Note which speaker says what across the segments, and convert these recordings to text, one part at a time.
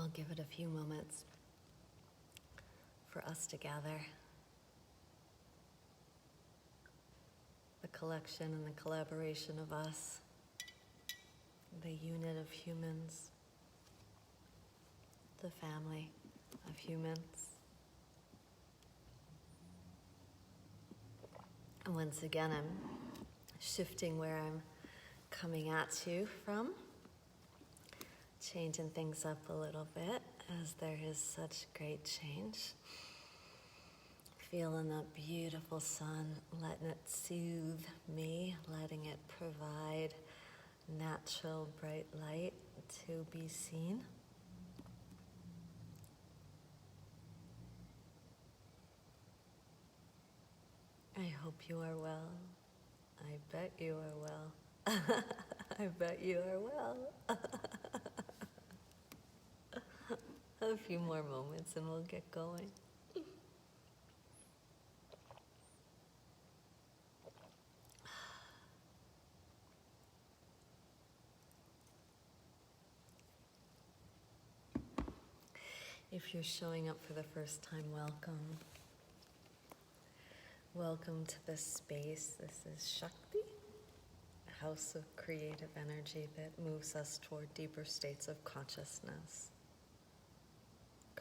Speaker 1: I'll give it a few moments for us to gather. The collection and the collaboration of us, the unit of humans, the family of humans. And once again, I'm shifting where I'm coming at you from, changing things up a little bit as there is such great change. Feeling that beautiful sun, letting it soothe me, letting it provide natural bright light to be seen. I hope you are well. I bet you are well. I bet you are well. A few more moments and we'll get going. If you're showing up for the first time, welcome. Welcome to this space. This is Shakti, a house of creative energy that moves us toward deeper states of consciousness.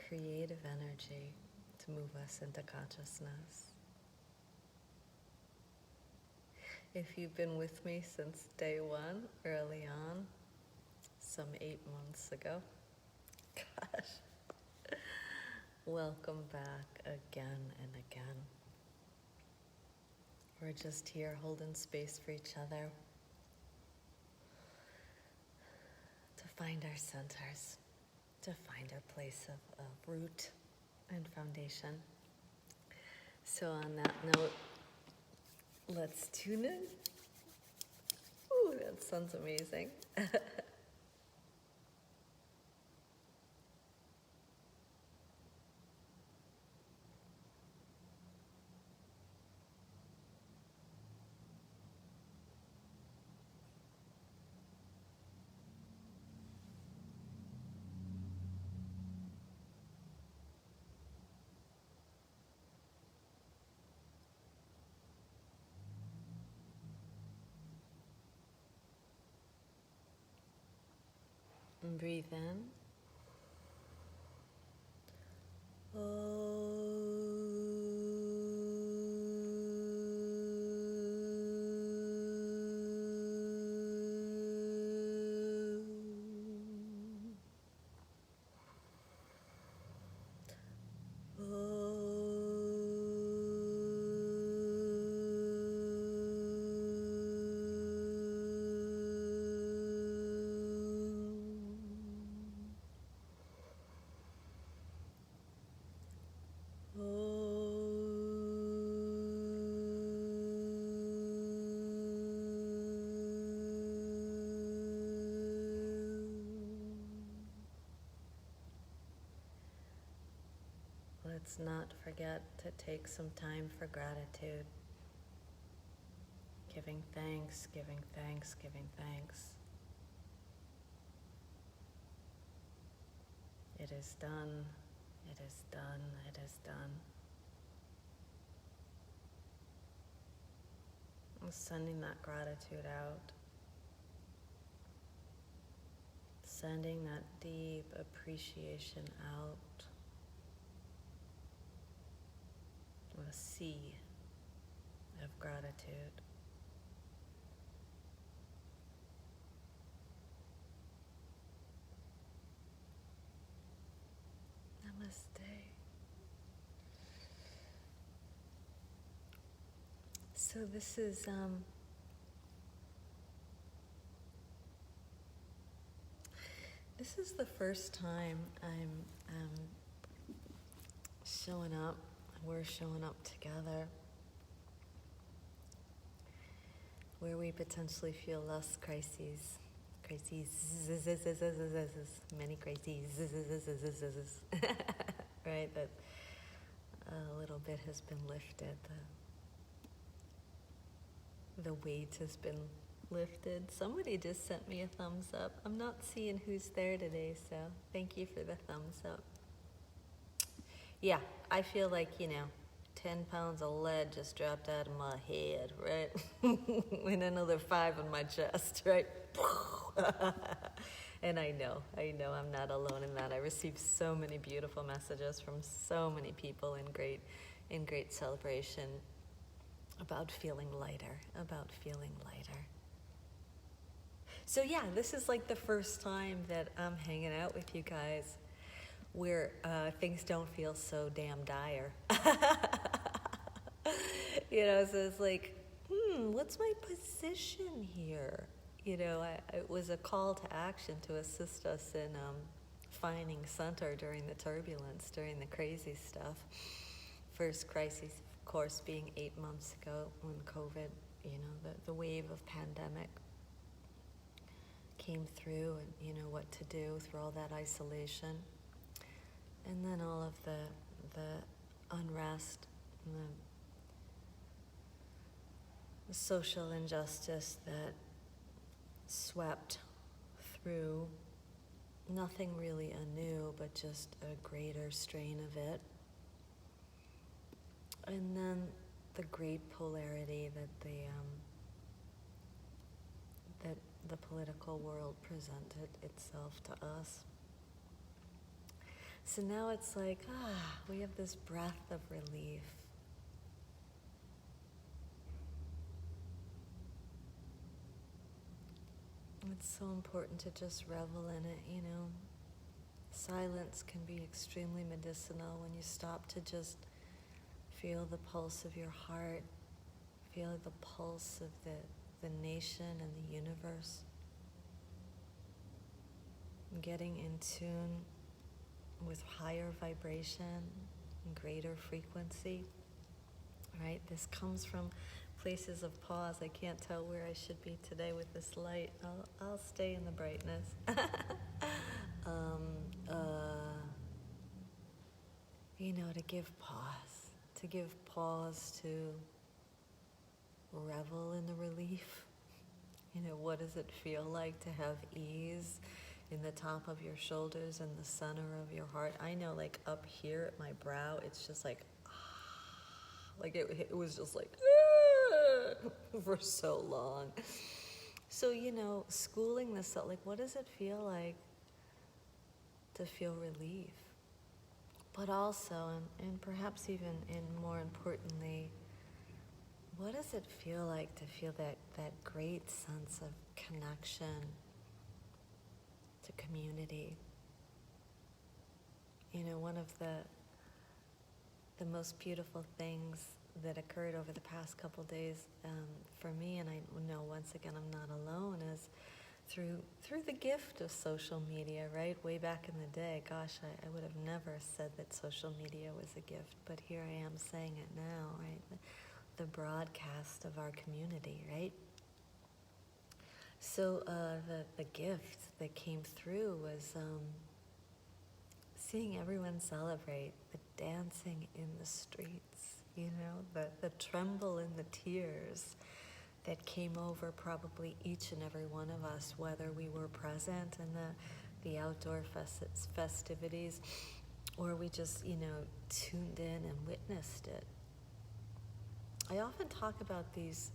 Speaker 1: Creative energy to move us into consciousness. If you've been with me since day one, early on, some 8 months ago, gosh, welcome back again and again. We're just here holding space for each other to find our centers, to find our place of root and foundation. So on that note, let's tune in. Ooh, that sounds amazing. And breathe in. Let's not forget to take some time for gratitude. Giving thanks, giving thanks, giving thanks. It is done, it is done, it is done. I'm sending that gratitude out. Sending that deep appreciation out. A sea of gratitude. Namaste. So this is the first time I'm showing up. We're showing up together where we potentially feel less crises, many crises, right? That a little bit has been lifted, the weight has been lifted. Somebody just sent me a thumbs up. I'm not seeing who's there today, so thank you for the thumbs up. Yeah, I feel like, 10 pounds of lead just dropped out of my head, right? And another 5 on my chest, right? And I know I'm not alone in that. I received so many beautiful messages from so many people in great celebration about feeling lighter. So yeah, this is like the first time that I'm hanging out with you guys where things don't feel so damn dire. So it's like, what's my position here? It was a call to action to assist us in finding center during the turbulence, during the crazy stuff. First crisis, of course, being 8 months ago when COVID, the wave of pandemic came through, and what to do through all that isolation. And then all of the unrest and the social injustice that swept through, nothing really anew, but just a greater strain of it. And then the great polarity that the political world presented itself to us. So now it's like, we have this breath of relief. It's so important to just revel in it, Silence can be extremely medicinal when you stop to just feel the pulse of your heart, feel the pulse of the nation and the universe. Getting in tune with higher vibration and greater frequency, right? This comes from places of pause. I can't tell where I should be today with this light. I'll stay in the brightness. To give pause to revel in the relief. What does it feel like to have ease in the top of your shoulders and the center of your heart? I know, like up here at my brow, it's just like it was just like for so long. So, schooling this out, like what does it feel like to feel relief? But also, and perhaps even more importantly, what does it feel like to feel that great sense of connection to community? One of the most beautiful things that occurred over the past couple days for me, and I know once again I'm not alone, is through the gift of social media, right? Way back in the day, gosh, I would have never said that social media was a gift, but here I am saying it now, right? The broadcast of our community, right? So the gift that came through was seeing everyone celebrate, the dancing in the streets, the tremble in the tears that came over probably each and every one of us, whether we were present in the outdoor festivities or we just, tuned in and witnessed it. I often talk about these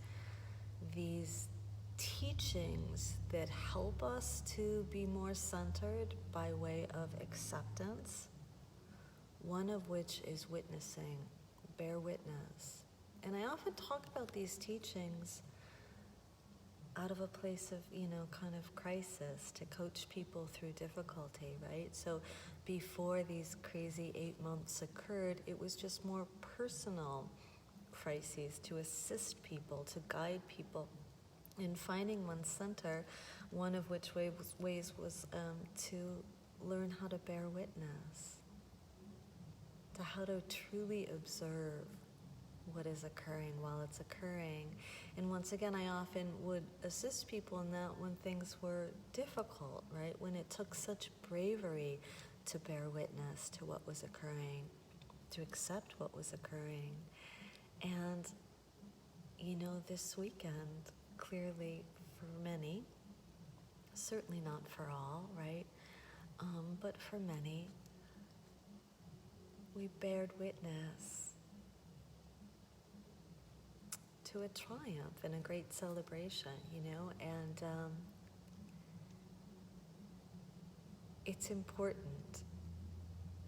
Speaker 1: teachings that help us to be more centered by way of acceptance, one of which is witnessing, bear witness. And I often talk about these teachings out of a place of, kind of crisis, to coach people through difficulty, right? So before these crazy 8 months occurred, it was just more personal crises to assist people, to guide people in finding one's center, one of which ways was to learn how to bear witness, to how to truly observe what is occurring while it's occurring. And once again, I often would assist people in that when things were difficult, right? When it took such bravery to bear witness to what was occurring, to accept what was occurring. And, this weekend, clearly for many, certainly not for all, right? But for many, we bared witness to a triumph and a great celebration, and it's important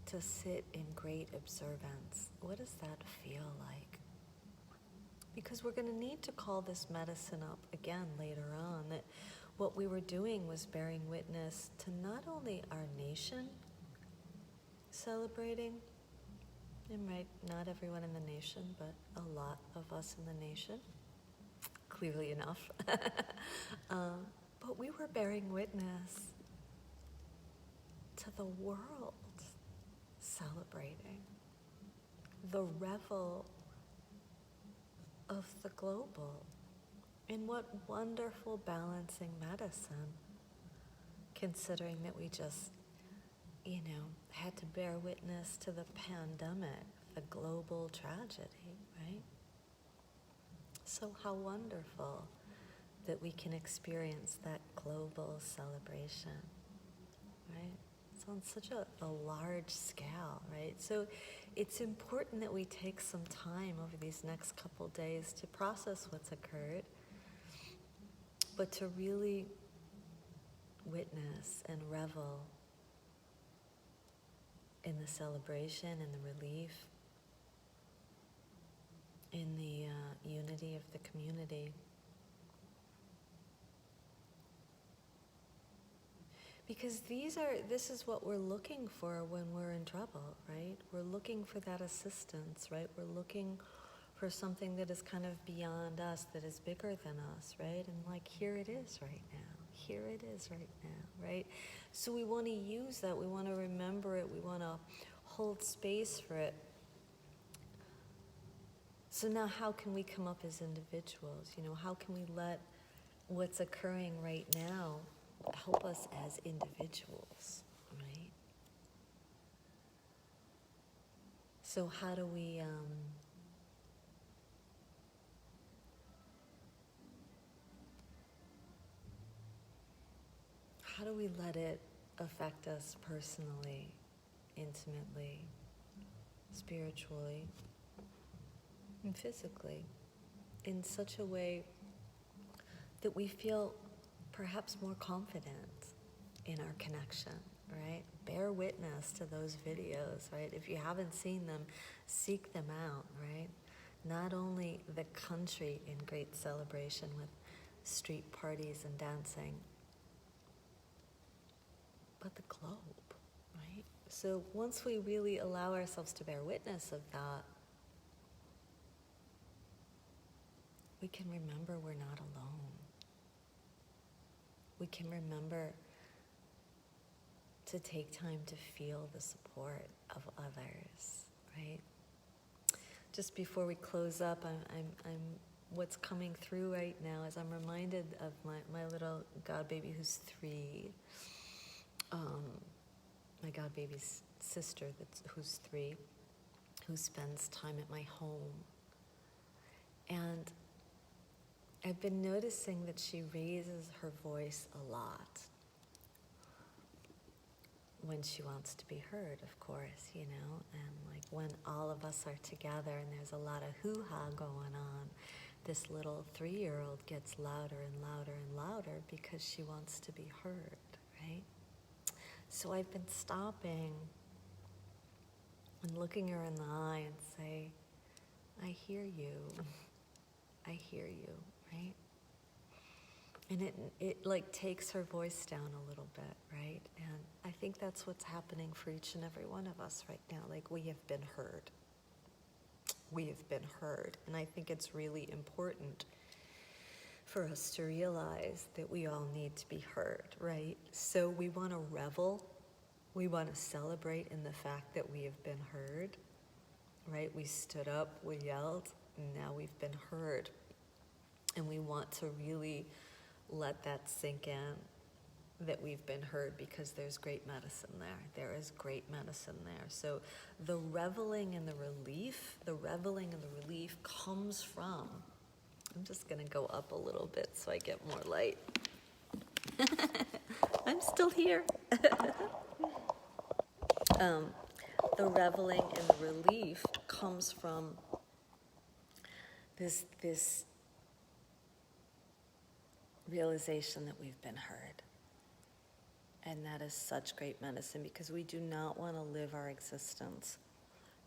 Speaker 1: to sit in great observance. What does that feel like? Because we're going to need to call this medicine up again later on, that what we were doing was bearing witness to not only our nation celebrating, and right, not everyone in the nation, but a lot of us in the nation, clearly enough, but we were bearing witness to the world celebrating, the revel of the global. And what wonderful balancing medicine, considering that we just, had to bear witness to the pandemic, the global tragedy, right? So how wonderful that we can experience that global celebration, right? It's on such a large scale, right? So it's important that we take some time over these next couple days to process what's occurred, but to really witness and revel in the celebration and the relief, in the unity of the community. Because this is what we're looking for when we're in trouble, right? We're looking for that assistance, right? We're looking for something that is kind of beyond us, that is bigger than us, right? And here it is right now. Here it is right now, right? So we want to use that. We want to remember it. We want to hold space for it. So now how can we come up as individuals? How can we let what's occurring right now help us as individuals, right? So how do we let it affect us personally, intimately, spiritually, and physically, in such a way that we feel perhaps more confident in our connection, right? Bear witness to those videos, right? If you haven't seen them, seek them out, right? Not only the country in great celebration with street parties and dancing, but the globe, right? So once we really allow ourselves to bear witness of that, we can remember we're not alone. We can remember to take time to feel the support of others, right? Just before we close up, I'm what's coming through right now is I'm reminded of my little God baby who's 3. My God baby's sister who's 3, who spends time at my home. And I've been noticing that she raises her voice a lot when she wants to be heard, of course, and when all of us are together and there's a lot of hoo-ha going on, this little 3-year-old gets louder and louder and louder because she wants to be heard, right? So I've been stopping and looking her in the eye and say, I hear you. I hear you, right? And it takes her voice down a little bit, right? And I think that's what's happening for each and every one of us right now. We have been heard. We have been heard. And I think it's really important for us to realize that we all need to be heard, right? So we want to revel. We want to celebrate in the fact that we have been heard, right? We stood up, we yelled, and now we've been heard. And we want to really let that sink in, that we've been heard, because there's great medicine there. There is great medicine there. So the reveling and the relief comes from I'm just going to go up a little bit so I get more light. I'm still here. The reveling and the relief comes from this realization that we've been heard. And that is such great medicine, because we do not want to live our existence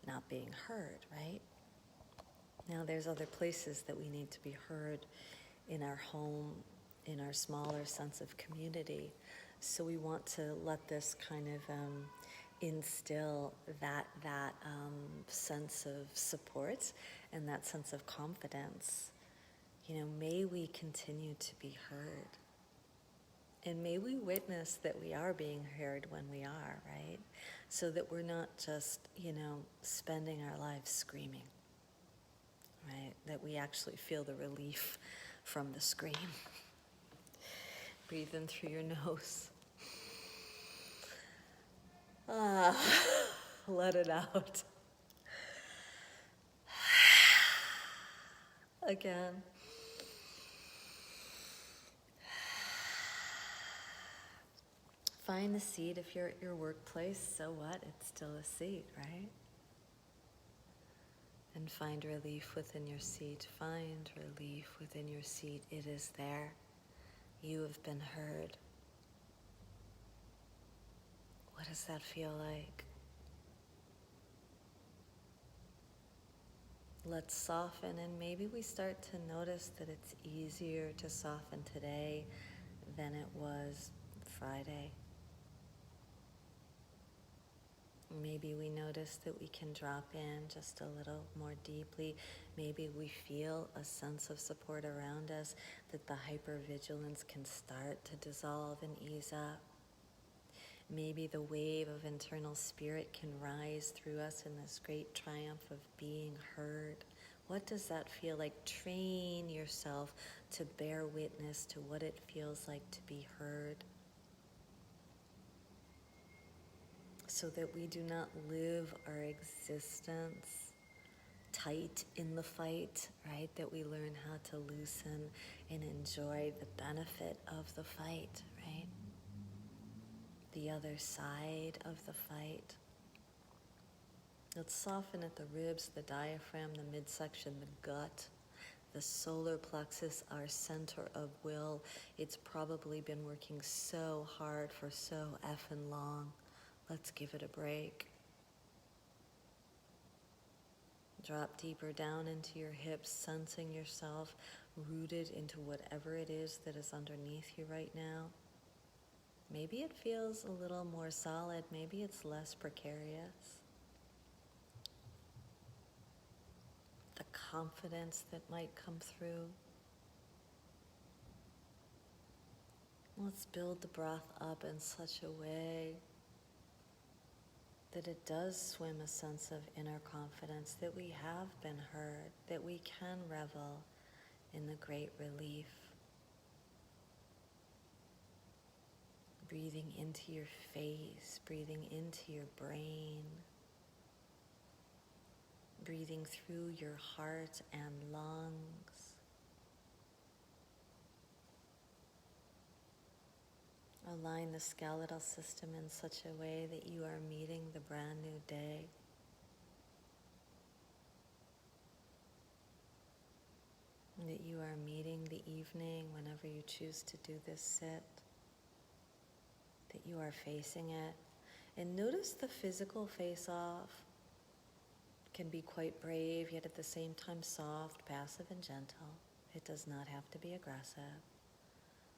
Speaker 1: not being heard, right? Now, there's other places that we need to be heard, in our home, in our smaller sense of community. So we want to let this kind of instill that sense of support and that sense of confidence. May we continue to be heard. And may we witness that we are being heard when we are, right? So that we're not just, spending our lives screaming, right? That we actually feel the relief from the scream. Breathe in through your nose. Let it out. Again. Find a seat. If you're at your workplace, so what? It's still a seat, right? And find relief within your seat. Find relief within your seat. It is there. You have been heard. What does that feel like? Let's soften, and maybe we start to notice that it's easier to soften today than it was Friday. Maybe we notice that we can drop in just a little more deeply. Maybe we feel a sense of support around us, that the hypervigilance can start to dissolve and ease up. Maybe the wave of internal spirit can rise through us in this great triumph of being heard. What does that feel like? Train yourself to bear witness to what it feels like to be heard, so that we do not live our existence tight in the fight, right? That we learn how to loosen and enjoy the benefit of the fight, right? The other side of the fight. Let's soften at the ribs, the diaphragm, the midsection, the gut, the solar plexus, our center of will. It's probably been working so hard for so effing long. Let's give it a break. Drop deeper down into your hips, sensing yourself rooted into whatever it is that is underneath you right now. Maybe it feels a little more solid. Maybe it's less precarious. The confidence that might come through. Let's build the breath up in such a way that it does swim a sense of inner confidence, that we have been heard, that we can revel in the great relief. Breathing into your face, breathing into your brain, breathing through your heart and lungs. Align the skeletal system in such a way that you are meeting the brand new day. That you are meeting the evening whenever you choose to do this sit. That you are facing it. And notice the physical face-off can be quite brave, yet at the same time soft, passive, and gentle. It does not have to be aggressive.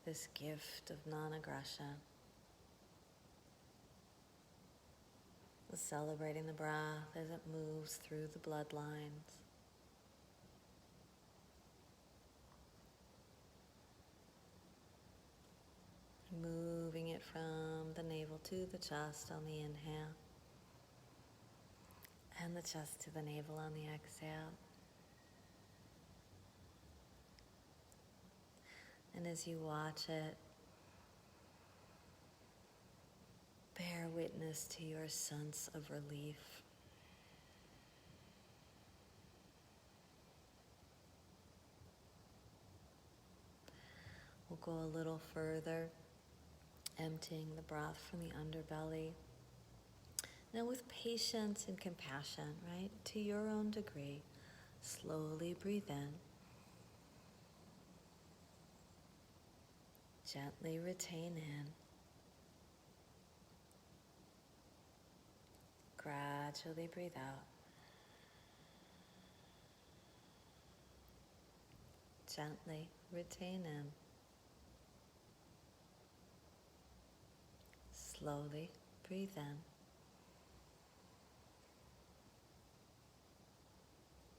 Speaker 1: This gift of non-aggression. Celebrating the breath as it moves through the bloodlines. Moving it from the navel to the chest on the inhale, and the chest to the navel on the exhale. And as you watch it, bear witness to your sense of relief. go a little further, emptying the breath from the underbelly. Now with patience and compassion, right, to your own degree, slowly breathe in. Gently retain in. Gradually breathe out. Gently retain in. Slowly breathe in.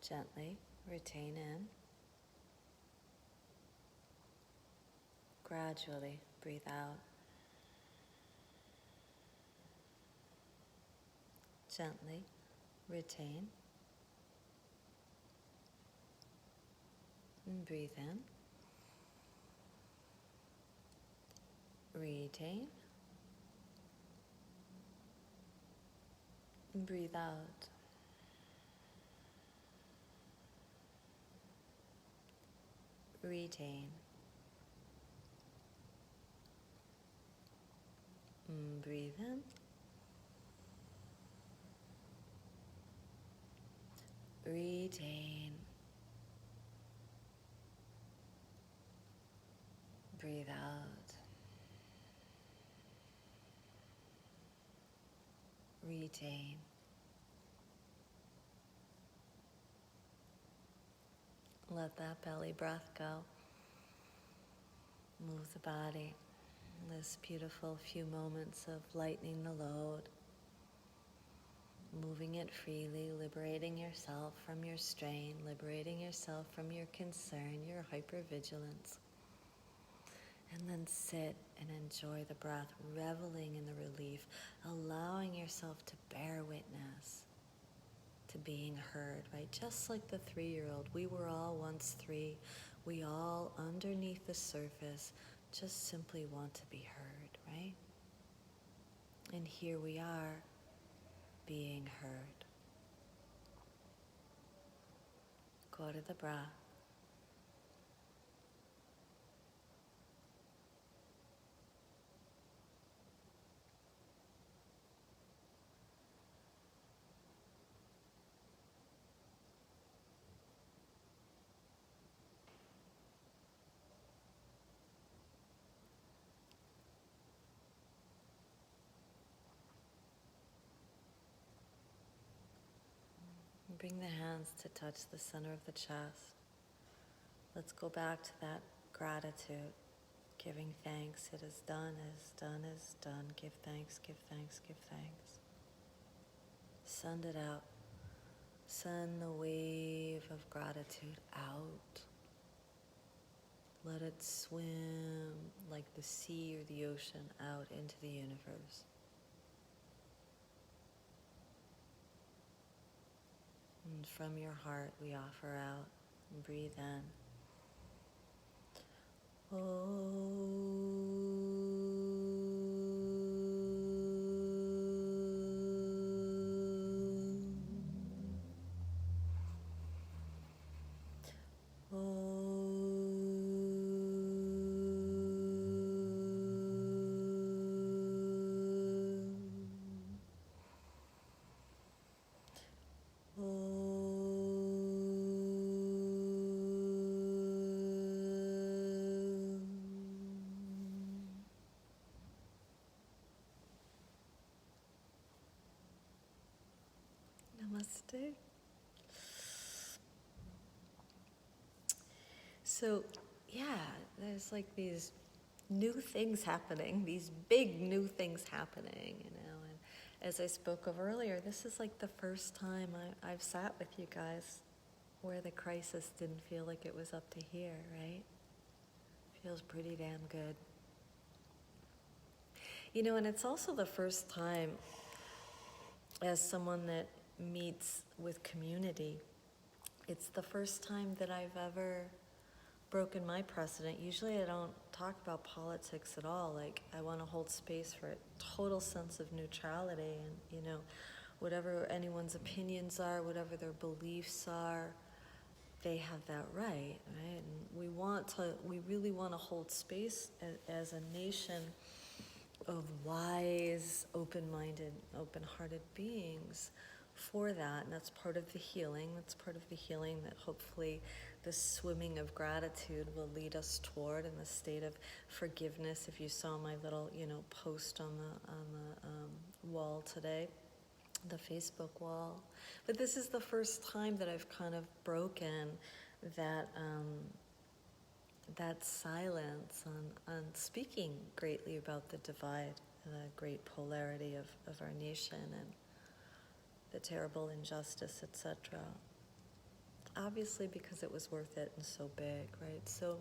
Speaker 1: Gently retain in. Gradually breathe out. Gently retain. And breathe in. Retain. And breathe out. Retain. And breathe in. Retain. Breathe out. Retain. Let that belly breath go. Move the body. This beautiful few moments of lightening the load. Moving it freely, liberating yourself from your strain, liberating yourself from your concern, your hypervigilance. And then sit and enjoy the breath, reveling in the relief, allowing yourself to bear witness to being heard, right? Just like the 3-year-old, we were all once 3. We all, underneath the surface, just simply want to be heard, right? And here we are, being heard. Go to the breath. Bring the hands to touch the center of the chest. Let's go back to that gratitude, giving thanks. It is done, is done, is done. Give thanks, give thanks, give thanks. Send it out. Send the wave of gratitude out. Let it swim like the sea or the ocean out into the universe. And from your heart, we offer out and breathe in. Namaste. So, yeah, there's like these new things happening, these big new things happening, you know. And as I spoke of earlier, this is like the first time I've sat with you guys where the crisis didn't feel like it was up to here, right? Feels pretty damn good. You know, and it's also the first time as someone that meets with community, it's the first time that I've ever broken my precedent. Usually I don't talk about politics at all. Like, I want to hold space for a total sense of neutrality and, you know, whatever anyone's opinions are, whatever their beliefs are, they have that right? And we really want to hold space as a nation of wise, open-minded, open-hearted beings for that. And that's part of the healing. That's part of the healing that hopefully the swimming of gratitude will lead us toward, in the state of forgiveness. If you saw my little, post on the wall today, the Facebook wall. But this is the first time that I've kind of broken that that silence on speaking greatly about the divide, the great polarity of our nation and the terrible injustice, etc. Obviously because it was worth it and so big, right? So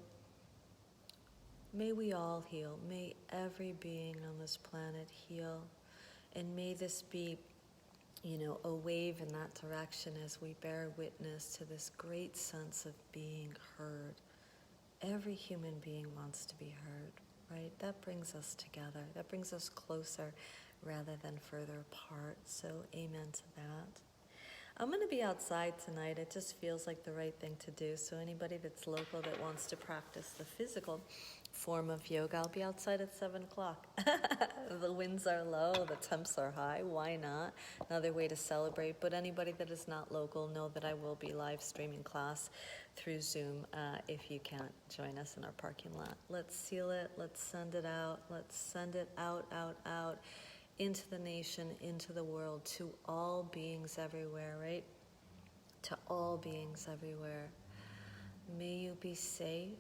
Speaker 1: may we all heal. May every being on this planet heal. And may this be, a wave in that direction as we bear witness to this great sense of being heard. Every human being wants to be heard, right? That brings us together. That brings us closer rather than further apart. So amen to that. I'm going to be outside tonight. It just feels like the right thing to do. So anybody that's local that wants to practice the physical form of yoga, I'll be outside at 7 o'clock. The winds are low, the temps are high. Why not? Another way to celebrate. But anybody that is not local, know that I will be live streaming class through Zoom if you can't join us in our parking lot. Let's seal it. Let's send it out. Let's send it out, out, out. Into the nation, into the world, to all beings everywhere, right? To all beings everywhere. May you be safe.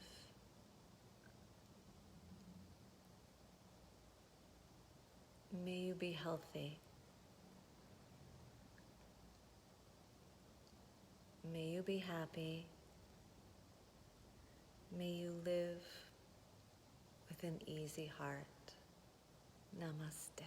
Speaker 1: May you be healthy. May you be happy. May you live with an easy heart. Namaste.